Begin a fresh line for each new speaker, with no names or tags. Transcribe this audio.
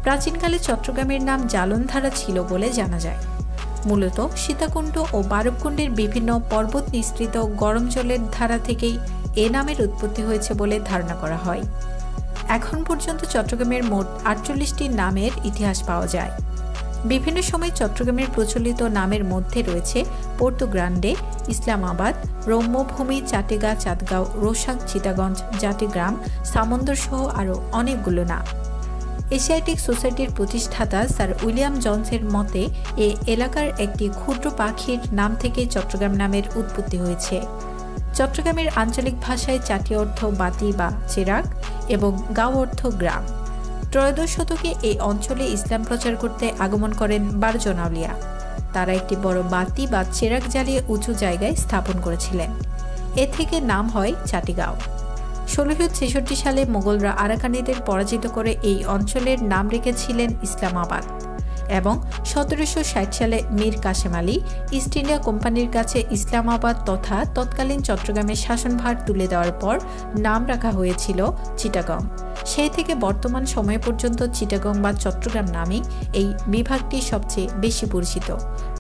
প্রাচীনকালে চট্টগ্রামের নাম জালনধারা ছিল বলে জানা যায়। মূলত সীতাকুণ্ড ও বারবকুণ্ডের বিভিন্ন পর্বত নিঃসৃত গরম জলের ধারা থেকেই এ নামের উৎপত্তি হয়েছে বলে ধারণা করা হয়। এখন পর্যন্ত চট্টগ্রামের মোট ৪৮টি নামের ইতিহাস পাওয়া যায়। বিভিন্ন সময় চট্টগ্রামের প্রচলিত নামের মধ্যে রয়েছে পোর্তো গ্রান্ডে, ইসলামাবাদ, রম্যভূমি, চাটেগা, চাঁদগাঁও, রোসাং, চিটাগঞ্জ, জাতিগ্রাম, সামন্দর সহ আরও অনেকগুলো নাম। এশিয়াটিক সোসাইটির প্রতিষ্ঠাতা স্যার উইলিয়াম জনসের মতে এ এলাকার একটি ক্ষুদ্র পাখির নাম থেকে চট্টগ্রাম নামের উৎপত্তি হয়েছে। চট্টগ্রামের আঞ্চলিক ভাষায় চাটি অর্থ বাতি বা চেরাগ এবং গাঁও অর্থ গ্রাম। ত্রয়োদশ শতকে এই অঞ্চলে ইসলাম প্রচার করতে আগমন করেন ১২ জন আউলিয়া। তারা একটি বড় বাতি বা চেরাগ জ্বালিয়ে উঁচু জায়গায় স্থাপন করেছিলেন। এ থেকে নাম হয় চাটিগাঁও। ১৬৬৬ সালে মোগলরা আরাকানিদের পরাজিত করে এই অঞ্চলের নাম রেখেছিলেন ইসলামাবাদ এবং ১৭৬০ সালে মীর কাসেম আলী ইস্ট ইন্ডিয়া কোম্পানির কাছে ইসলামাবাদ তথা তৎকালীন চট্টগ্রামের শাসনভার তুলে দেওয়ার পর নাম রাখা হয়েছিল চিটাগং। সেই থেকে বর্তমান সময় পর্যন্ত চিটাগং বা চট্টগ্রাম নামেই এই বিভাগটি সবচেয়ে বেশি পরিচিত।